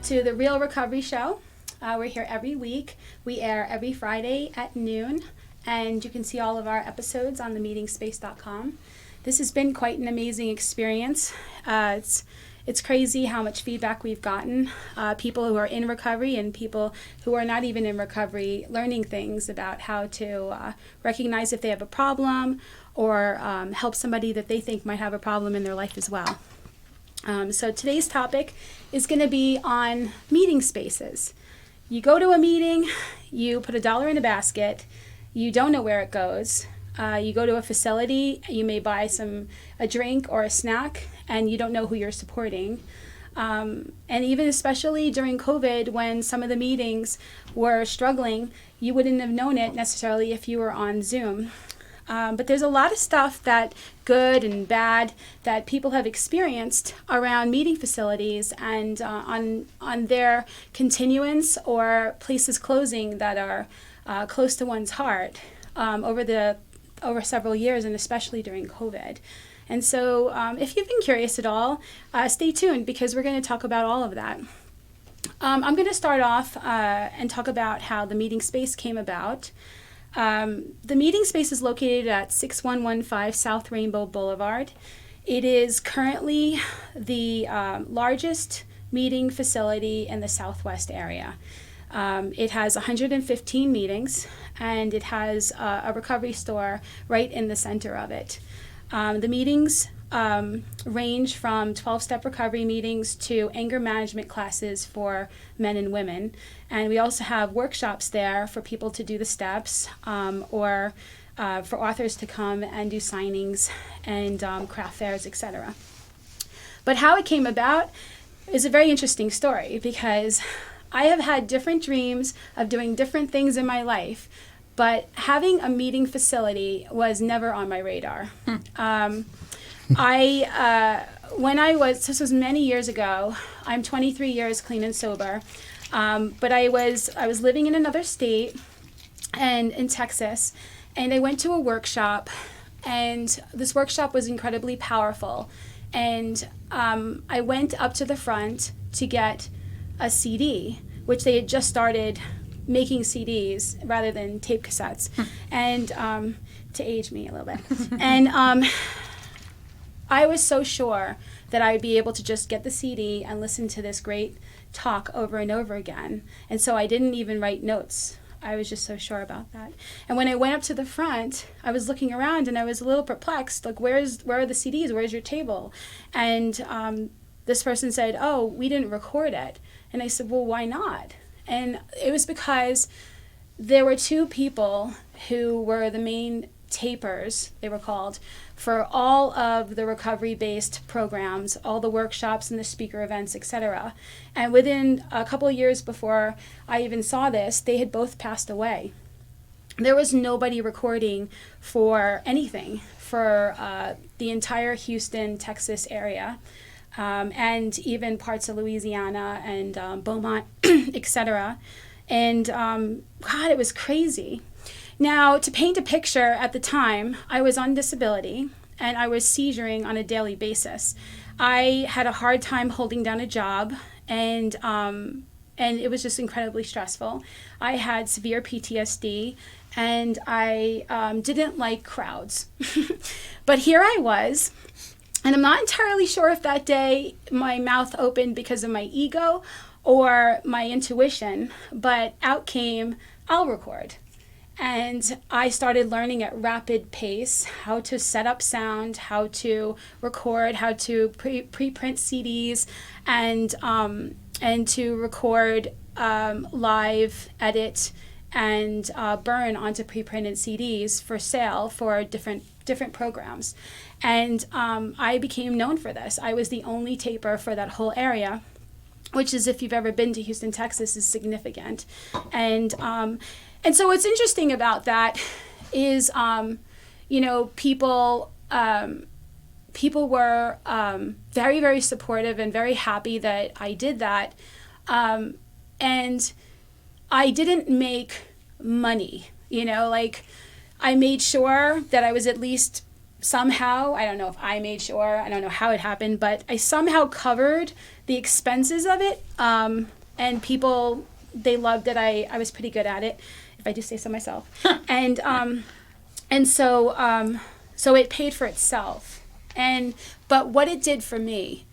to the Real Recovery Show. We're here every week. We air every Friday at noon, and you can see all of our episodes on themeetingspace.com. This has been quite an amazing experience. It's crazy how much feedback we've gotten. People who are in recovery and people who are not even in recovery learning things about how to recognize if they have a problem or help somebody that they think might have a problem in their life as well. So today's topic is going to be on meeting spaces. You go to a meeting, you put $1 in a basket, you don't know where it goes. You go to a facility, you may buy a drink or a snack, and you don't know who you're supporting. And even especially during COVID, when some of the meetings were struggling, you wouldn't have known it necessarily if you were on Zoom. But there's a lot of stuff that good and bad that people have experienced around meeting facilities and on their continuance or places closing that are close to one's heart over several years, and especially during COVID. And so if you've been curious at all, stay tuned because we're going to talk about all of that. I'm going to start off and talk about how the meeting space came about. The meeting space is located at 6115 South Rainbow Boulevard. It is currently the largest meeting facility in the Southwest area. It has 115 meetings, and it has a recovery store right in the center of it. The meetings range from 12-step recovery meetings to anger management classes for men and women. And we also have workshops there for people to do the steps or for authors to come and do signings and craft fairs, etc. But how it came about is a very interesting story because I have had different dreams of doing different things in my life, but having a meeting facility was never on my radar. This was many years ago. I'm 23 years clean and sober, but I was living in another state and in Texas, and I went to a workshop, and this workshop was incredibly powerful. And I went up to the front to get a CD, which they had just started making CDs rather than tape cassettes, and to age me a little bit. And I was so sure that I would be able to just get the CD and listen to this great talk over and over again. And so I didn't even write notes. I was just so sure about that. And when I went up to the front, I was looking around and I was a little perplexed. Like, where are the CDs? Where's your table? And this person said, "Oh, we didn't record it." And I said, "Well, why not?" And it was because there were two people who were the main tapers, they were called, for all of the recovery-based programs, all the workshops and the speaker events, etc. And within a couple of years before I even saw this, they had both passed away. There was nobody recording for anything for the entire Houston, Texas area. And even parts of Louisiana and Beaumont, etc. And God, it was crazy. Now, to paint a picture, at the time, I was on disability and I was seizuring on a daily basis. I had a hard time holding down a job, and it was just incredibly stressful. I had severe PTSD, and I didn't like crowds. But here I was. And I'm not entirely sure if that day my mouth opened because of my ego or my intuition, but out came, "I'll record." And I started learning at rapid pace how to set up sound, how to record, how to pre-print CDs, and to record live, edit, and burn onto pre-printed CDs for sale for different programs. And I became known for this. I was the only taper for that whole area, which is, if you've ever been to Houston, Texas, is significant. And so what's interesting about that is, people were very, very supportive and very happy that I did that. And I didn't make money, I made sure that I was at least somehow, I don't know if I made sure, I don't know how it happened, but I somehow covered the expenses of it. And people, they loved it. I was pretty good at it, if I do say so myself. And so it paid for itself. But what it did for me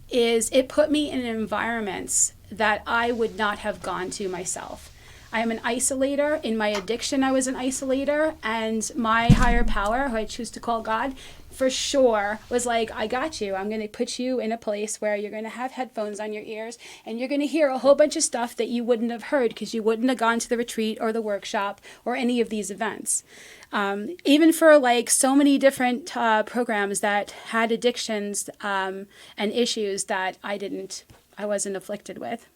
is it put me in environments that I would not have gone to myself. I am an isolator. In my addiction, I was an isolator. And my higher power, who I choose to call God, for sure was like, I got you. I'm going to put you in a place where you're going to have headphones on your ears and you're going to hear a whole bunch of stuff that you wouldn't have heard because you wouldn't have gone to the retreat or the workshop or any of these events. Even for like so many different programs that had addictions and issues that I wasn't afflicted with.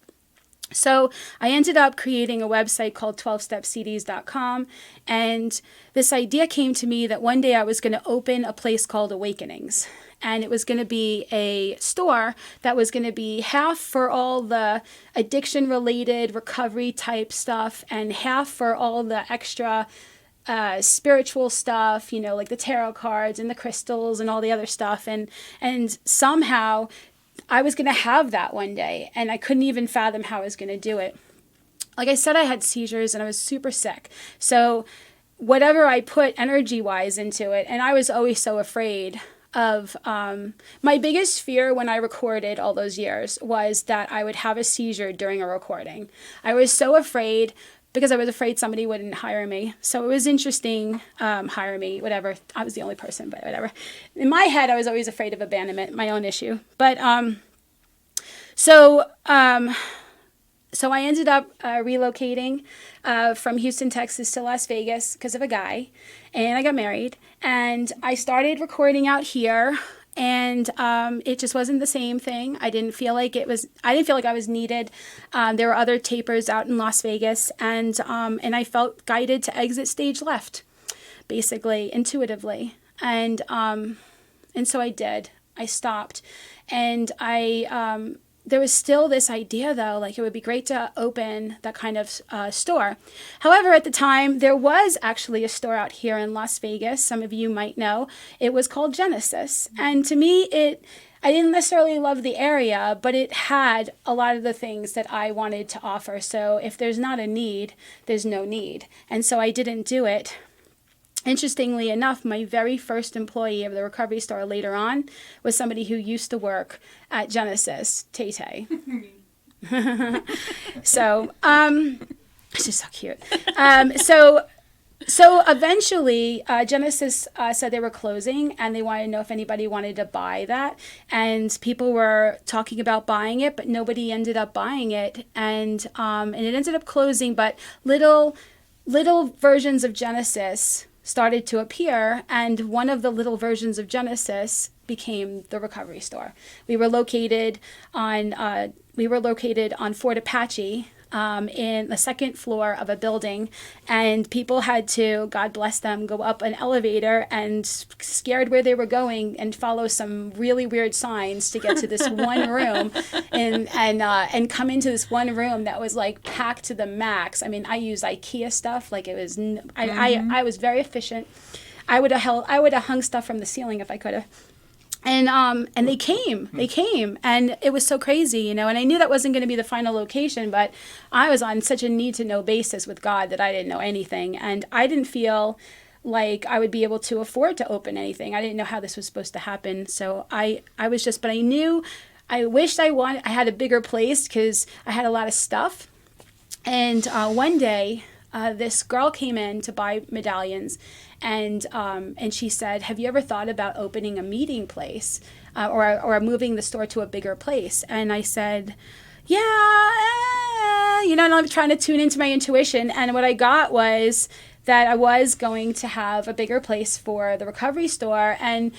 So I ended up creating a website called 12stepcds.com, and this idea came to me that one day I was going to open a place called Awakenings, and it was going to be a store that was going to be half for all the addiction-related recovery type stuff and half for all the extra spiritual stuff, like the tarot cards and the crystals and all the other stuff, and somehow I was going to have that one day, and I couldn't even fathom how I was going to do it. Like I said, I had seizures and I was super sick. So whatever I put energy-wise into it, and I was always so afraid of, my biggest fear when I recorded all those years was that I would have a seizure during a recording. I was so afraid because I was afraid somebody wouldn't hire me. So it was interesting, hire me, whatever. I was the only person, but whatever. In my head, I was always afraid of abandonment, my own issue. But so I ended up relocating from Houston, Texas to Las Vegas because of a guy. And I got married. And I started recording out here. And it just wasn't the same thing. I didn't feel like I was needed. There were other tapers out in Las Vegas, and I felt guided to exit stage left, basically, intuitively. And so I did. I stopped. And there was still this idea, though, like it would be great to open that kind of store. However, at the time, there was actually a store out here in Las Vegas. Some of you might know. It was called Genesis. And to me, I didn't necessarily love the area, but it had a lot of the things that I wanted to offer. So if there's not a need, there's no need. And so I didn't do it. Interestingly enough, my very first employee of the recovery store later on was somebody who used to work at Genesis, Tay-Tay. So, it's just so cute. So eventually, Genesis said they were closing, and they wanted to know if anybody wanted to buy that. And people were talking about buying it, but nobody ended up buying it. And it ended up closing, but little versions of Genesis started to appear, and one of the little versions of Genesis became the recovery store. We were located on Fort Apache, in the second floor of a building, and people had to, God bless them, go up an elevator and scared where they were going and follow some really weird signs to get to this one room and come into this one room that was like packed to the max. I mean, I used IKEA stuff, like it was, I was very efficient. I would have hung stuff from the ceiling if I could have. And they came, and it was so crazy, and I knew that wasn't going to be the final location, but I was on such a need to know basis with God that I didn't know anything, and I didn't feel like I would be able to afford to open anything. I didn't know how this was supposed to happen, so I was just, but I knew, I wished I had a bigger place because I had a lot of stuff, and one day, this girl came in to buy medallions, and she said, "Have you ever thought about opening a meeting place, or moving the store to a bigger place?" And I said, "Yeah, and I'm trying to tune into my intuition." And what I got was that I was going to have a bigger place for the recovery store, and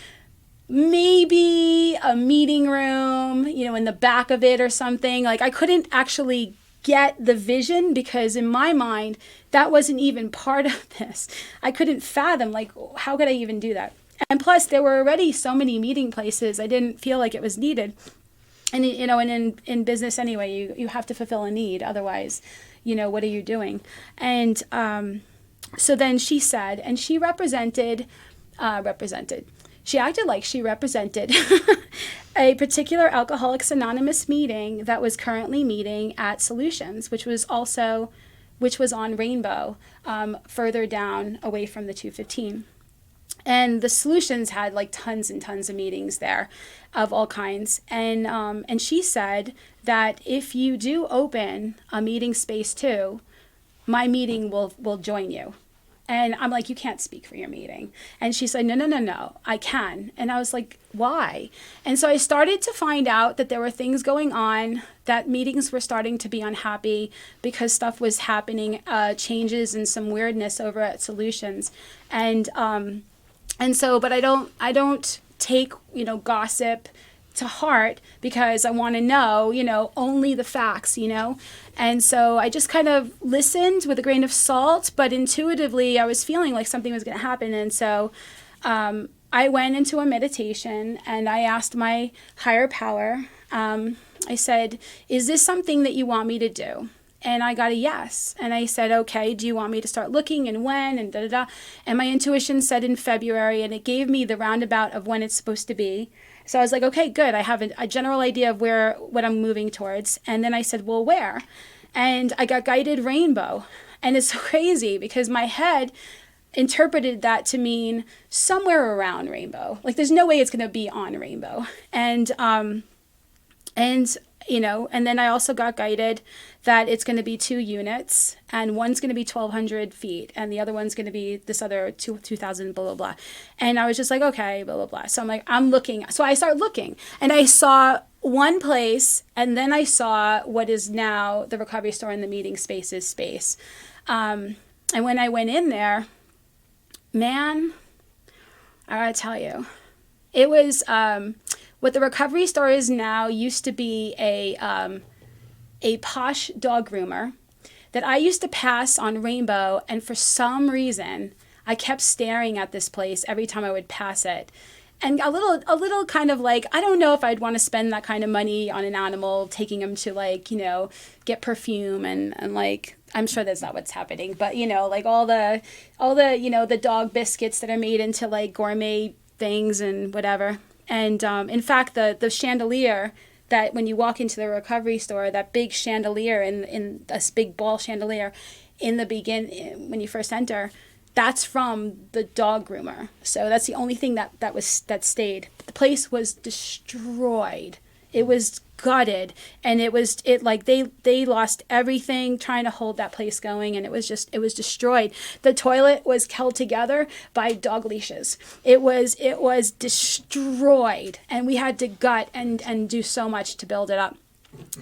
maybe a meeting room, in the back of it or something. Like I couldn't actually get the vision because in my mind that wasn't even part of this. I couldn't fathom, like, how could I even do that? And plus there were already so many meeting places, I didn't feel like it was needed. And and in business anyway, you have to fulfill a need, otherwise what are you doing? And so then she said, and she represented represented. She acted like she represented a particular Alcoholics Anonymous meeting that was currently meeting at Solutions, which was on Rainbow, further down away from the 215. And the Solutions had like tons and tons of meetings there of all kinds. And she said that if you do open a meeting space too, my meeting will join you. And I'm like, you can't speak for your meeting. And she said, no, I can. And I was like, why? And so I started to find out that there were things going on, that meetings were starting to be unhappy because stuff was happening, changes and some weirdness over at Solutions. And so, but I don't take, gossip to heart, because I want to know, only the facts, And so I just kind of listened with a grain of salt, but intuitively I was feeling like something was going to happen. And so I went into a meditation and I asked my higher power, I said, is this something that you want me to do? And I got a yes. And I said, okay, do you want me to start looking, and when, and da-da-da? And my intuition said in February, and it gave me the roundabout of when it's supposed to be. So I was like, okay, good. I have a general idea of what I'm moving towards. And then I said, well, where? And I got guided Rainbow. And it's so crazy because my head interpreted that to mean somewhere around Rainbow. Like, there's no way it's going to be on Rainbow. And then I also got guided that it's going to be 2 units, and one's going to be 1,200 feet, and the other one's going to be this other 2,000, blah, blah, blah. And I was just like, okay, blah, blah, blah. So I'm like, I'm looking. So I start looking, and I saw one place, and then I saw what is now the Recovery Store in the Meeting Spaces space. And when I went in there, man, I gotta tell you, it was... what the Recovery Store is now used to be a posh dog groomer that I used to pass on Rainbow, and for some reason I kept staring at this place every time I would pass it. And a little kind of like, I don't know if I'd want to spend that kind of money on an animal, taking him to get perfume and like, I'm sure that's not what's happening, but like all the the dog biscuits that are made into like gourmet things and whatever. And in fact, the chandelier that when you walk into the Recovery Store, that big chandelier in this big ball chandelier in the when you first enter, that's from the dog groomer. So that's the only thing that stayed. The place was destroyed. It was gutted, and they lost everything trying to hold that place going, and it was destroyed. The toilet was held together by dog leashes. It was destroyed, and we had to gut and do so much to build it up.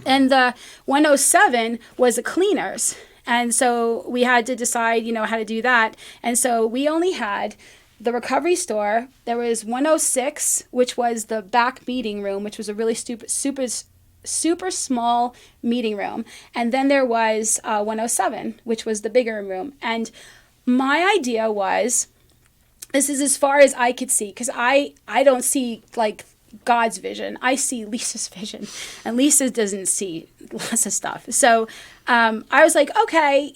And the 107 was the cleaners, and so we had to decide how to do that. And so we only had the Recovery Store. There was 106, which was the back meeting room, which was a really super small meeting room. And then there was 107, which was the bigger room. And my idea was, this is as far as I could see, because I don't see like God's vision. I see Lisa's vision, and Lisa doesn't see lots of stuff. So I was like, okay,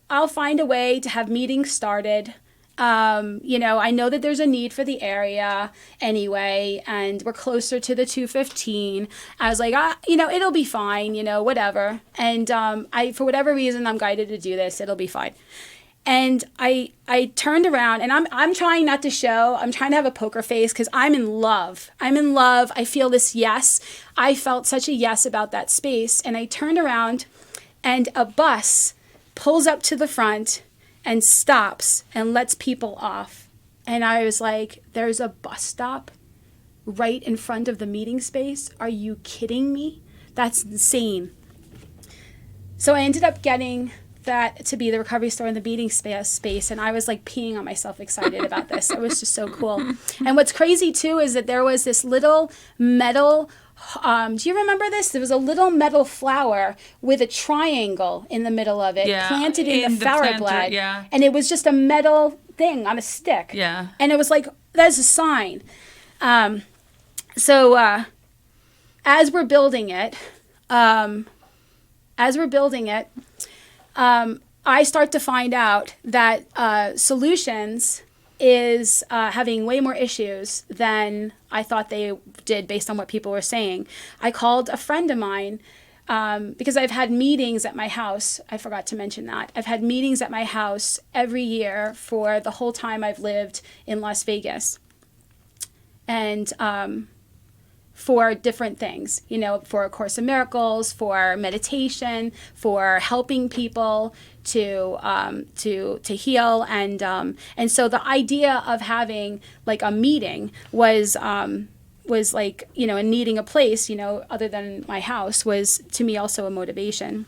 I'll find a way to have meetings started. I know that there's a need for the area anyway, and we're closer to the 215. I was like, it'll be fine, whatever. And for whatever reason, I'm guided to do this. It'll be fine. And I turned around, and I'm trying not to show. I'm trying to have a poker face because I'm in love. I feel this yes. I felt such a yes about that space. And I turned around, and a bus pulls up to the front and stops and lets people off. And I was like, there's a bus stop right in front of the meeting space? Are you kidding me? That's insane. So I ended up getting that to be the Recovery Store in the meeting space, and I was like peeing on myself excited about this. It was just so cool. And what's crazy too is that there was this little metal do you remember this? There was a little metal flower with a triangle in the middle of it, planted in the flower-blad. Yeah. And it was just a metal thing on a stick. Yeah. And it was like, that's a sign. So as we're building it, I start to find out that Solutions is having way more issues than I thought they did based on what people were saying. I called a friend of mine because I've had meetings at my house. I forgot to mention that. I've had meetings at my house every year for the whole time I've lived in Las Vegas. And for different things, for A Course in Miracles, for meditation, for helping people to heal, and so the idea of having like a meeting was like, and needing a place, other than my house, was to me also a motivation.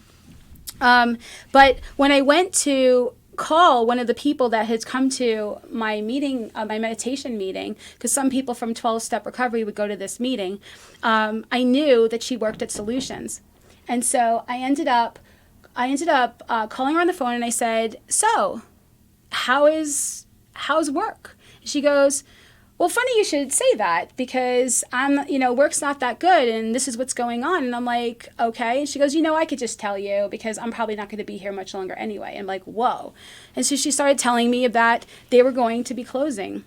But when I went to call one of the people that had come to my meeting, my meditation meeting, because some people from 12-step recovery would go to this meeting, I knew that she worked at Solutions. And so I ended up calling her on the phone, and I said, so how's work? She goes, well, funny you should say that, because work's not that good, and this is what's going on. And I'm like, okay. And she goes, I could just tell you, because I'm probably not going to be here much longer anyway. I'm like, whoa. And so she started telling me that they were going to be closing,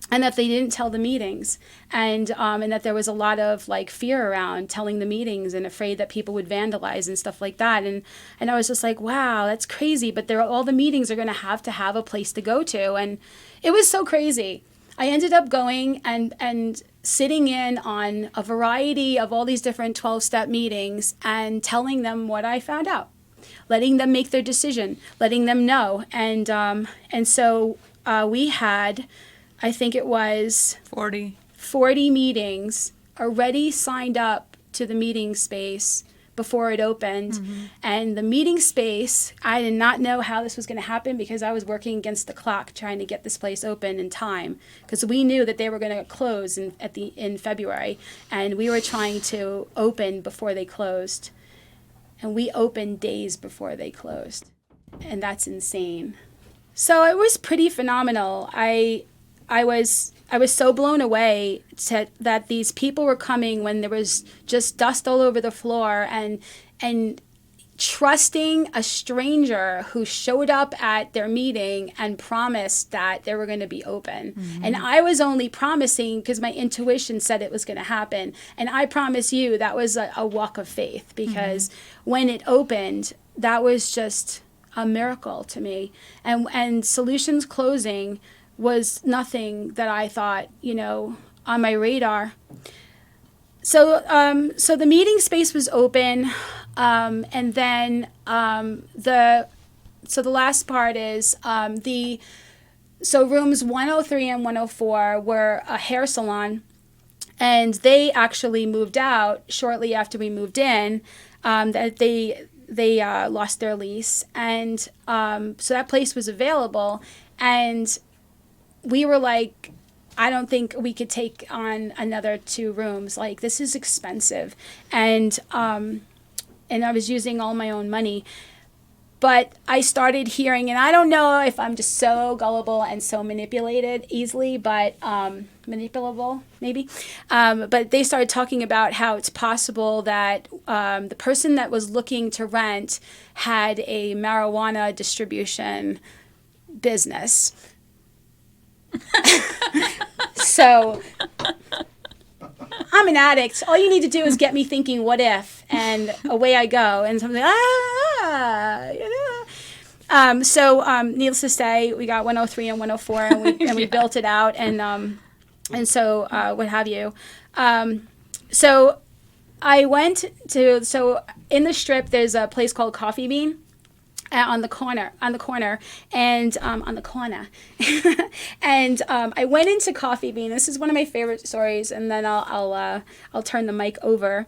and that they didn't tell the meetings, and that there was a lot of like fear around telling the meetings, and afraid that people would vandalize and stuff like that. And I was just like, wow, that's crazy. But all the meetings are going to have a place to go to. And it was so crazy. I ended up going and sitting in on a variety of all these different 12-step meetings and telling them what I found out, letting them make their decision, letting them know. And so we had, I think it was 40 meetings already signed up to the meeting space before it opened. Mm-hmm. And the meeting space, I did not know how this was going to happen, because I was working against the clock trying to get this place open in time, because we knew that they were going to close in February, and we were trying to open before they closed. And we opened days before they closed. And that's insane. So it was pretty phenomenal. I was so blown away that these people were coming when there was just dust all over the floor, and trusting a stranger who showed up at their meeting and promised that they were going to be open. Mm-hmm. And I was only promising because my intuition said it was going to happen. And I promise you that was a walk of faith, because when it opened, that was just a miracle to me. And Solutions closing was nothing that I thought, on my radar. So the meeting space was open, and then the last part is rooms 103 and 104 were a hair salon, and they actually moved out shortly after we moved in. That they lost their lease, and so that place was available, and we were like, I don't think we could take on another 2 rooms. Like, this is expensive. And I was using all my own money. But I started hearing, and I don't know if I'm just so gullible and so manipulated easily, but manipulable maybe. But they started talking about how it's possible that the person that was looking to rent had a marijuana distribution business. So I'm an addict. All you need to do is get me thinking, what if? And away I go. And something, needless to say, we got 103 and 104, and we built it out, and so what have you. So I went to, in the Strip, there's a place called Coffee Bean. On the corner, and and I went into Coffee Bean. This is one of my favorite stories, and then I'll turn the mic over.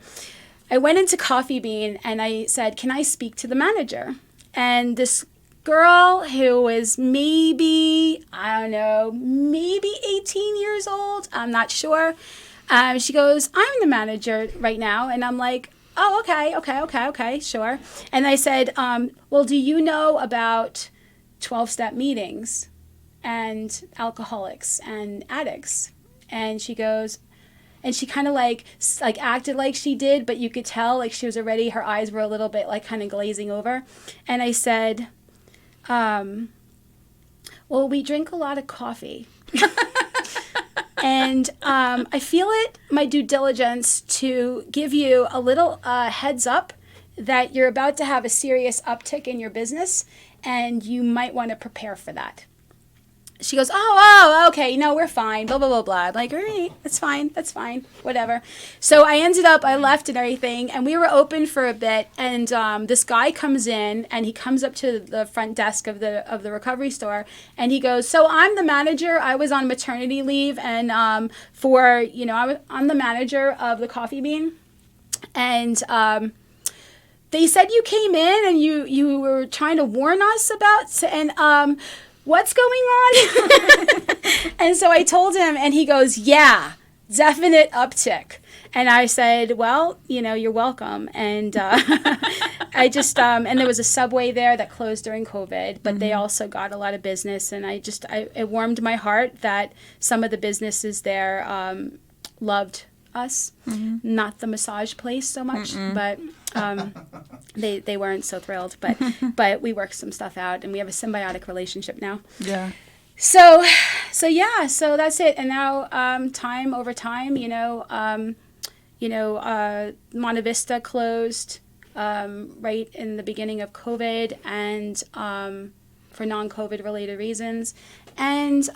I went into Coffee Bean and I said, "Can I speak to the manager?" And this girl who was maybe 18 years old, I'm not sure. She goes, "I'm the manager right now," and I'm like, "Oh, okay, sure." And I said, well, do you know about 12-step meetings and alcoholics and addicts? And she goes, and she kind of like acted like she did, but you could tell like she was already, her eyes were a little bit like kind of glazing over. And I said, well, we drink a lot of coffee. And I feel it my due diligence to give you a little heads up that you're about to have a serious uptick in your business, and you might want to prepare for that. She goes, oh, okay, no, we're fine, blah, blah, blah, blah. I'm like, all right, that's fine, whatever. So I left and everything, and we were open for a bit, and this guy comes in, and he comes up to the front desk of the recovery store, and he goes, so I'm the manager. I was on maternity leave, and I'm the manager of the Coffee Bean, and they said you came in, and you were trying to warn us about, and what's going on? And so I told him, and he goes, yeah, definite uptick. And I said, well, you're welcome. And I just, and there was a Subway there that closed during COVID, but they also got a lot of business. And it warmed my heart that some of the businesses there loved us, not the massage place so much, but they weren't so thrilled. But we worked some stuff out, and we have a symbiotic relationship now. Yeah. So that's it. And now, time over time, Monte Vista closed right in the beginning of COVID, and for non-COVID related reasons, and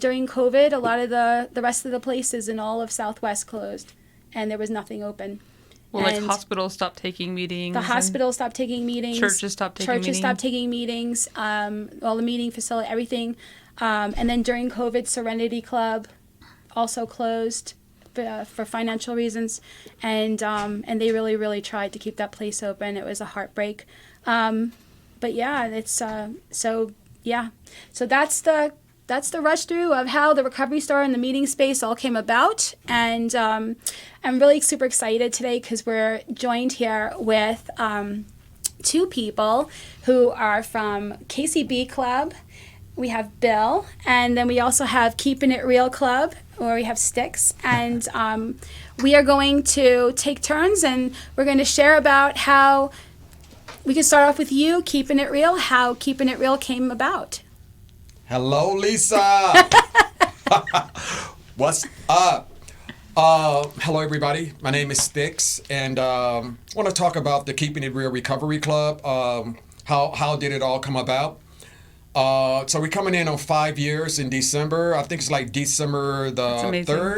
during COVID, a lot of the rest of the places in all of Southwest closed, and there was nothing open. Well, like hospitals stopped taking meetings. The hospitals stopped taking meetings. Churches stopped taking meetings. All the meeting facility, everything. And then during COVID, Serenity Club also closed for financial reasons, and they really, really tried to keep that place open. It was a heartbreak. But yeah, it's so that's the rush through of how the recovery store and the meeting space all came about. And I'm really super excited today because we're joined here with two people who are from KCB Club. We have Bill, and then we also have Keeping It Real Club, where we have Sticks. And we are going to take turns, and we're going to share about how we can start off with you, Keeping It Real, how Keeping It Real came about. Hello, Lisa. What's up? Hello, everybody. My name is Sticks, and I want to talk about the Keeping It Real Recovery Club. How did it all come about? So we're coming in on 5 years in December. I think it's like December the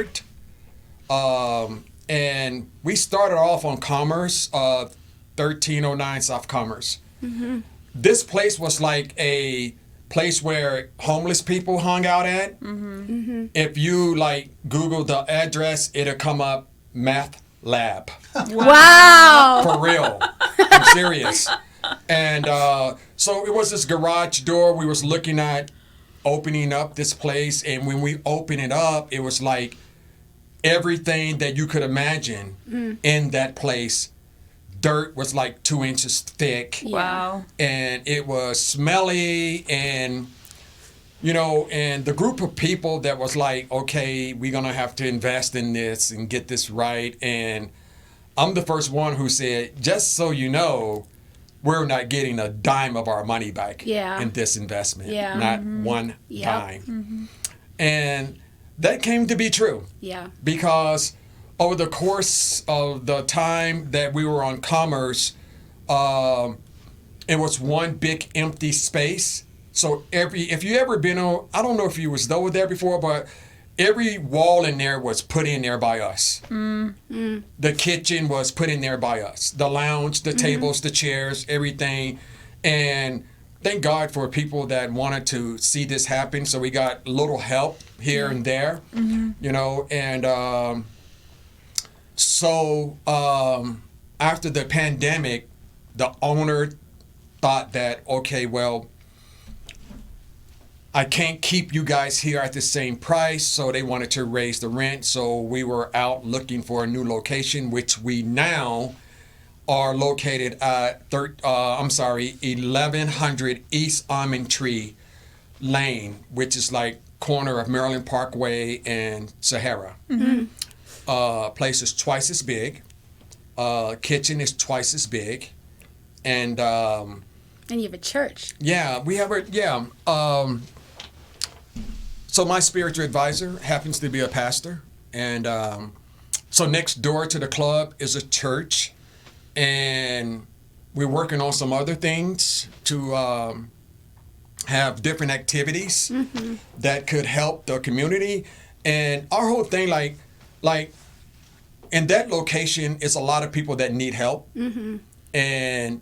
3rd. And we started off on Commerce, 1309 South Commerce. Mm-hmm. This place was like a place where homeless people hung out at. Mm-hmm. Mm-hmm. If you like Google the address, it'll come up meth lab. Wow. For real. I'm serious. And so it was this garage door we was looking at opening up this place, and when we opened it up, it was like everything that you could imagine in that place. Dirt was like 2 inches thick. Wow. And it was smelly, and and the group of people that was like, okay, we're gonna have to invest in this and get this right. And I'm the first one who said, just so you know, we're not getting a dime of our money back in this investment. Yeah. Not one dime. Mm-hmm. And that came to be true. Yeah. Because over the course of the time that we were on Commerce, it was one big empty space. So if you ever been on, I don't know if you was over there before, but every wall in there was put in there by us. The kitchen was put in there by us. The lounge, the tables, the chairs, everything. And thank God for people that wanted to see this happen. So we got a little help here and there, and so after the pandemic, the owner thought that, okay, well, I can't keep you guys here at the same price, so they wanted to raise the rent. So we were out looking for a new location, which we now are located at 1100 East Almond Tree Lane, which is like corner of Maryland Parkway and Sahara. Mm-hmm. Place is twice as big. Kitchen is twice as big, and you have a church. Yeah, we have a So my spiritual advisor happens to be a pastor, and so next door to the club is a church, and we're working on some other things to have different activities that could help the community. And our whole thing, like in that location, is a lot of people that need help, and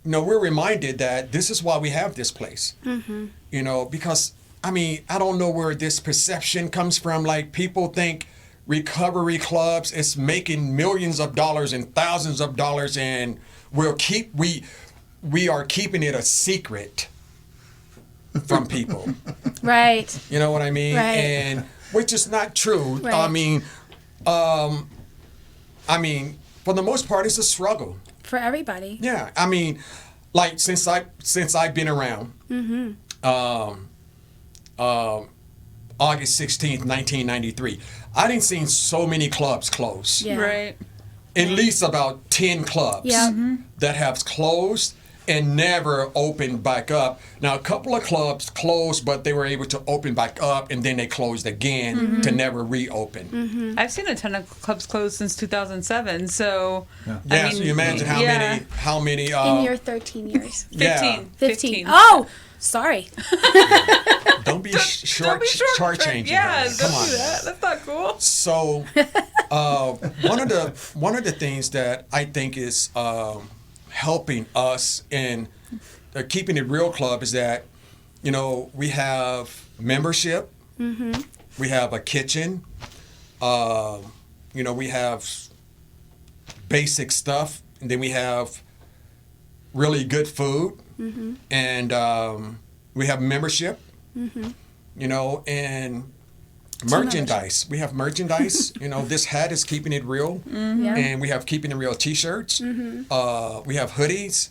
we're reminded that this is why we have this place. Because I mean, I don't know where this perception comes from. Like, people think recovery clubs is making millions of dollars and thousands of dollars, and we are keeping it a secret from people. Right. You know what I mean? Right. And which is not true. Right. I mean, for the most part, it's a struggle. For everybody. Yeah. I mean, like, since I've been around, August 16th, 1993, I didn't see so many clubs close. Yeah. Right. At least about 10 clubs that have closed and never opened back up. Now, a couple of clubs closed, but they were able to open back up, and then they closed again to never reopen. I've seen a ton of clubs closed since 2007, so... Yeah, so you imagine how many... In your 13 years. 15. Oh! Sorry. Don't be short-changing. Yeah, her. don't Come on. do that. That's not cool. So, one of the things that I think is helping us in the Keeping It Real Club is that, we have membership, we have a kitchen, we have basic stuff, and then we have really good food, and we have membership, and merchandise. We have merchandise. This hat is Keeping It Real, and we have Keeping It Real T-shirts. We have hoodies,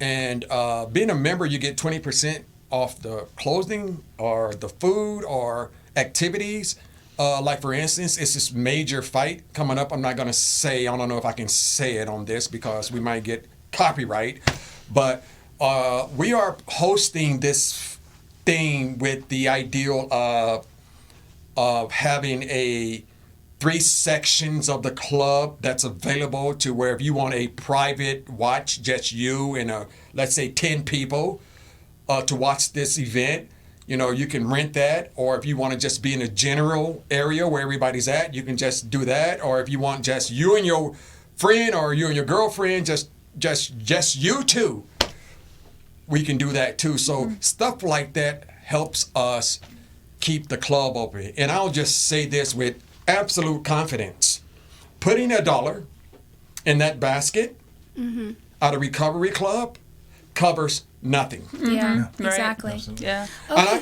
and being a member, you get 20% off the clothing or the food or activities. Like, for instance, it's this major fight coming up. I'm not going to say, I don't know if I can say it on this because we might get copyright, but we are hosting this thing with the ideal of having 3 sections of the club that's available to where if you want a private watch, just you and let's say 10 people to watch this event, you can rent that. Or if you want to just be in a general area where everybody's at, you can just do that. Or if you want just you and your friend or you and your girlfriend, just you two, we can do that too. So stuff like that helps us keep the club open. And I'll just say this with absolute confidence. Putting $1 in that basket at a recovery club covers nothing. Yeah, Right. exactly. Absolutely. Yeah.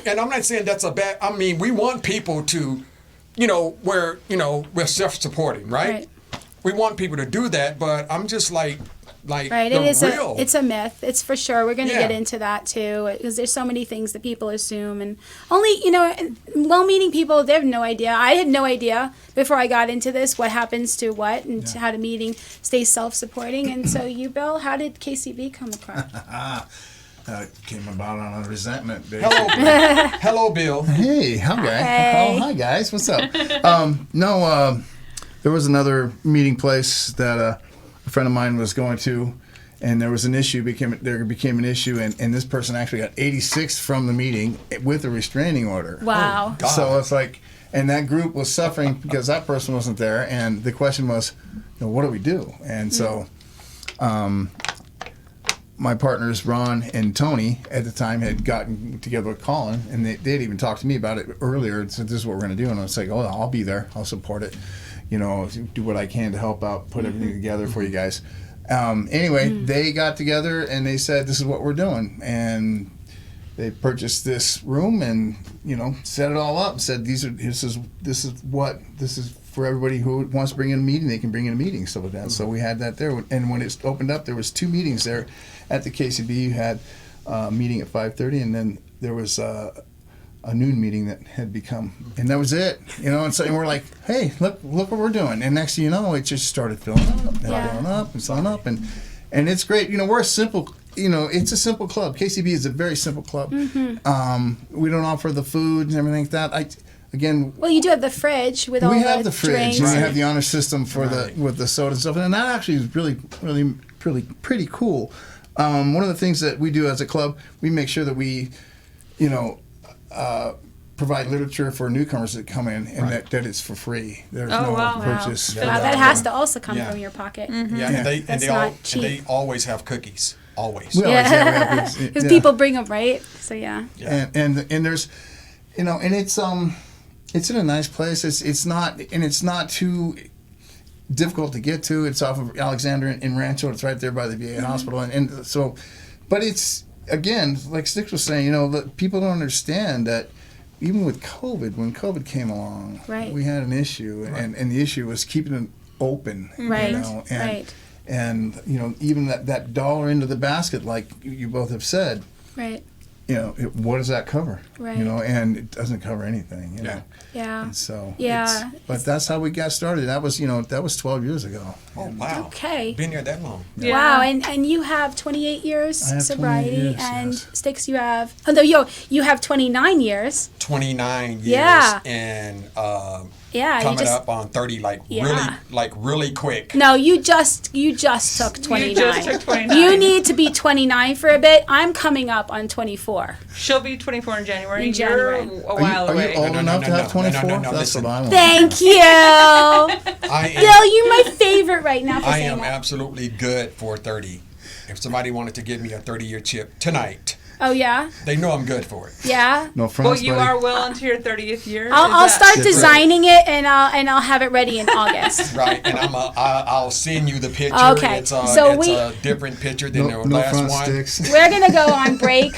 And I'm not saying that's a bad, I mean, we want people to, we're self-supporting, right? We want people to do that, but I'm just like Right, it's a myth. It's for sure. We're going to get into that too, because there's so many things that people assume, and only well-meaning people, they have no idea. I had no idea before I got into this what happens to what and how the meeting stays self-supporting. And so, Bill, how did KCB come apart? Came about on a resentment. Hello, Bill. Hello, Bill. Hey, hi guys. Hey. Oh, hi guys. What's up? There was another meeting place that a friend of mine was going to, and there was an issue. There became an issue, and this person actually got 86 from the meeting with a restraining order. Wow. God. So it's like, and that group was suffering because that person wasn't there, and the question was, what do we do? And so, my partners Ron and Tony at the time had gotten together with Colin, and they'd even talked to me about it earlier and said, this is what we're going to do. And I was like, oh, I'll be there. I'll support it. Do what I can to help out, put everything together for you guys. Anyway, they got together and they said, this is what we're doing. And they purchased this room and, set it all up and said, this is for everybody who wants to bring in a meeting, they can bring in a meeting, stuff like that. So we had that there. And when it opened up, there was 2 meetings there at the KCB. You had a meeting at 5:30, and then there was a noon meeting that had become, and that was it, and so we're like, hey, look what we're doing. And next thing you know, it just started filling up and filling up and filling up, and it's great. We're a simple it's a simple club. KCB is a very simple club. Mm-hmm. We don't offer the food and everything like that. Again, Well, you do have the fridge with all we the have the fridge drinks. and we Right. have the honor system for Right. with the soda and stuff, and that actually is really, really, really pretty cool. One of the things that we do as a club, we make sure that we, provide literature for newcomers that come in, and Right. that it's for free. There's Oh, no wow. purchase. Wow. Wow, that has to also come Yeah. from your pocket. Yeah, Yeah. and That's they not cheap. and they always have cookies. Always. We always have- Yeah, because yeah. people bring them, right? So yeah. Yeah. And there's, and it's in a nice place. It's not too difficult to get to. It's off of Alexander in Rancho. It's right there by the VA hospital, and so, but it's again like Sticks was saying. People don't understand that. Even with COVID, when COVID came along, Right. we had an issue, and the issue was keeping it open. Right, and, right. And even that dollar into the basket, like you both have said, Right. what does that cover? Right. And it doesn't cover anything. Yeah. Yeah. And so Yeah. but that's how we got started. That was 12 years ago. Oh wow. Okay. Been here that long. Yeah. Wow, and you have 28 years I have 28 sobriety, years, and yes. Sticks, you have. Oh no, you have 29 years. 29 years. Yeah. And Yeah, you coming just. up on 30 Yeah. really quick. No, you just took 29. You just took 29. You need to be 29 for a bit. I'm coming up on 24. She'll be 24 in January. In January. You're a while are you away. old No, enough no, to no, have no, no, 24? no, no, That's listen. what I want. Thank you. I am, Bill, you're my favorite right now for I saying am that. absolutely good for 30. If somebody wanted to give me a 30-year chip tonight, Oh yeah, they know I'm good for it. yeah. No Well, fronts, you buddy. are well into your 30th year. I'll Is that- start Shit, designing it and I'll have it ready in August. Right, and I'll send you the picture. Okay, It's so it's we- a different picture than No, the no last front one. sticks. We're gonna go on break,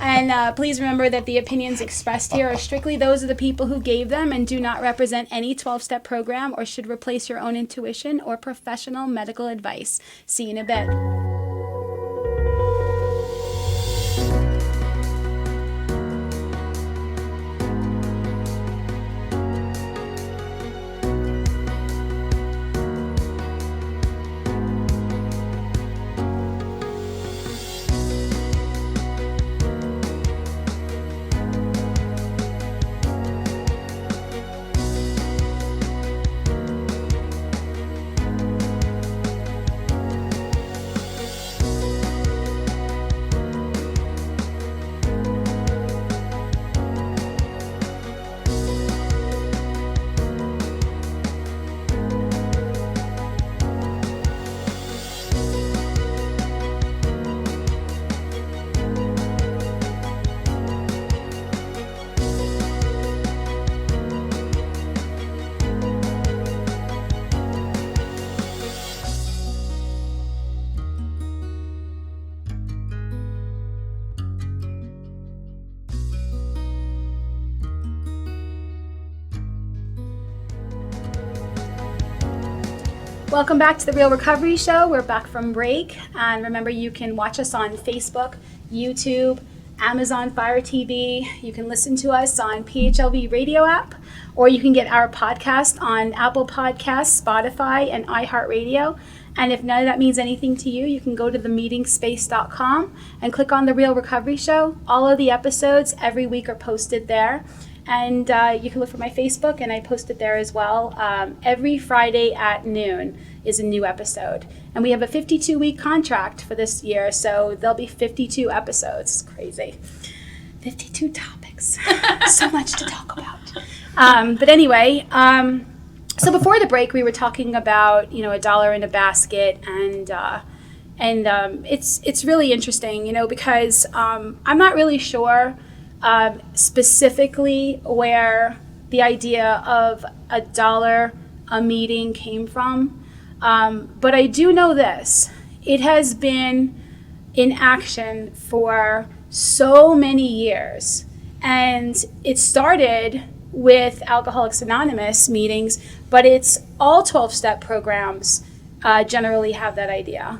and please remember that the opinions expressed here are strictly those of the people who gave them and do not represent any 12-step program or should replace your own intuition or professional medical advice. See you in a bit. Welcome back to the Real Recovery Show. We're back from break, and remember you can watch us on Facebook, YouTube, Amazon Fire TV. You can listen to us on PHLV radio app, or you can get our podcast on Apple Podcasts, Spotify, and iHeartRadio. And if none of that means anything to you, you can go to themeetingspace.com and click on the Real Recovery Show. All of the episodes every week are posted there. And you can look for my Facebook, and I post it there as well. Every Friday at noon is a new episode. And we have a 52-week contract for this year, so there'll be 52 episodes. It's crazy. 52 topics. So much to talk about. But anyway, so before the break, we were talking about, a dollar in a basket, and it's really interesting, because I'm not really sure specifically where the idea of a dollar a meeting came from. But I do know this. It has been in action for so many years. And it started with Alcoholics Anonymous meetings, but it's all 12-step programs generally have that idea.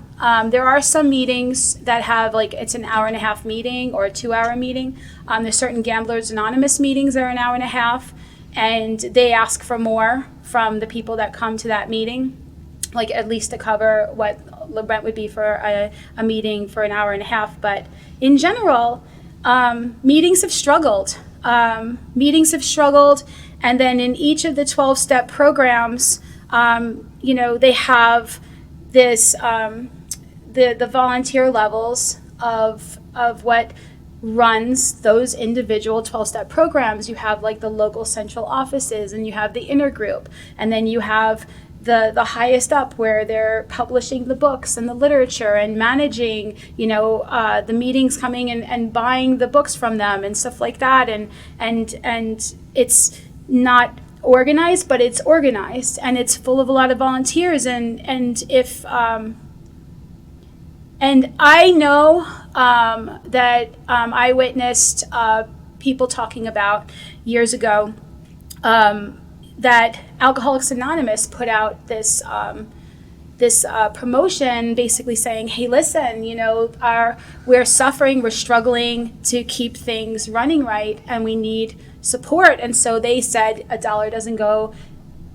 There are some meetings that have it's an hour-and-a-half meeting or a 2-hour meeting. There's certain Gamblers Anonymous meetings that are an hour and a half, and they ask for more from the people that come to that meeting, at least to cover what the rent would be for a meeting for an hour and a half. But in general, meetings have struggled. And then in each of the 12-step programs, they have this, the volunteer levels of what runs those individual 12-step programs. You have like the local central offices, and you have the intergroup, and then you have the highest up where they're publishing the books and the literature and managing, the meetings, coming and buying the books from them and stuff like that. And it's not organized, but it's organized, and it's full of a lot of volunteers. And if and I know that I witnessed people talking about years ago that Alcoholics Anonymous put out this promotion, basically saying, "Hey, listen, we're suffering, we're struggling to keep things running right, and we need support." And so they said a dollar doesn't go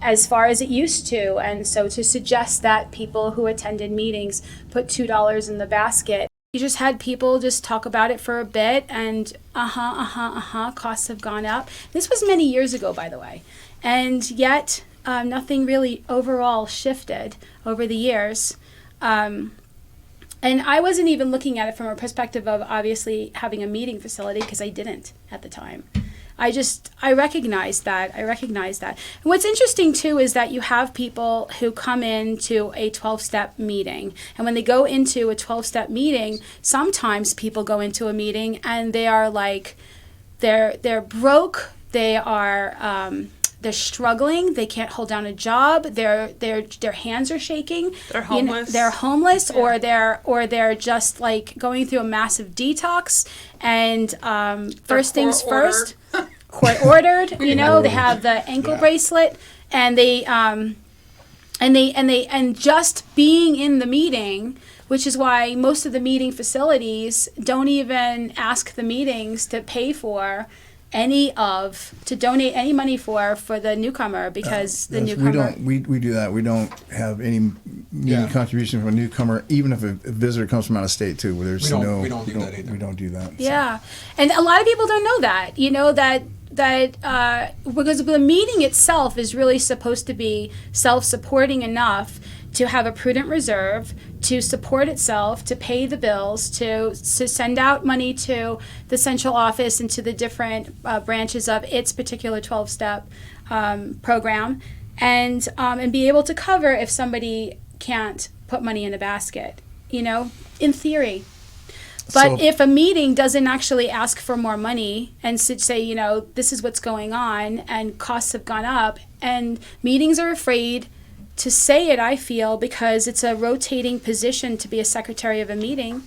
as far as it used to, and so to suggest that people who attended meetings put $2 in the basket. You just had people just talk about it for a bit, and costs have gone up. This was many years ago, by the way, and yet nothing really overall shifted over the years. And I wasn't even looking at it from a perspective of obviously having a meeting facility, because I didn't at the time. I recognize that. And what's interesting too is that you have people who come into a 12-step meeting, and when they go into a 12-step meeting, sometimes people go into a meeting and they are like, they're broke, they're struggling, they can't hold down a job, their hands are shaking, They're homeless. They're homeless, Yeah. or they're just like going through a massive detox, and first things first, court ordered. They have the ankle bracelet, and they just being in the meeting, which is why most of the meeting facilities don't even ask the meetings to pay for to donate any money for the newcomer, because the newcomer. We do that. We don't have any meeting contribution from a newcomer, even if a visitor comes from out of state too. Where there's We don't do that either. We don't do that. Yeah, and a lot of people don't know that. Because the meeting itself is really supposed to be self-supporting enough to have a prudent reserve, to support itself, to pay the bills, to send out money to the central office and to the different branches of its particular 12-step program, and be able to cover if somebody can't put money in a basket, in theory. But if a meeting doesn't actually ask for more money and say, this is what's going on and costs have gone up, and meetings are afraid to say it, I feel, because it's a rotating position to be a secretary of a meeting,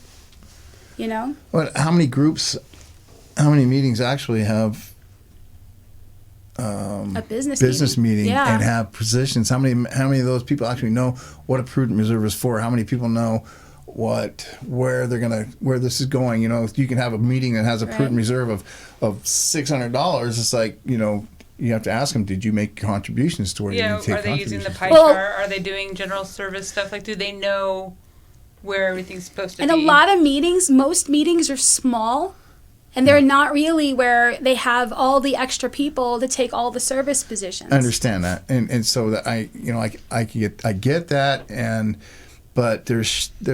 Well, how many meetings actually have a business meeting Yeah. and have positions? How many of those people actually know what a prudent reserve is for? How many people know where this is going? You can have a meeting that has a prudent reserve of $600. It's like, you have to ask them, did you make contributions toward it? Yeah, are they using the pie Well- chart? Are they doing general service stuff? Like, do they know where everything's supposed to And be? a lot of meetings, most meetings are small, and they're not really where they have all the extra people to take all the service positions. I understand that, and so that I get that, but there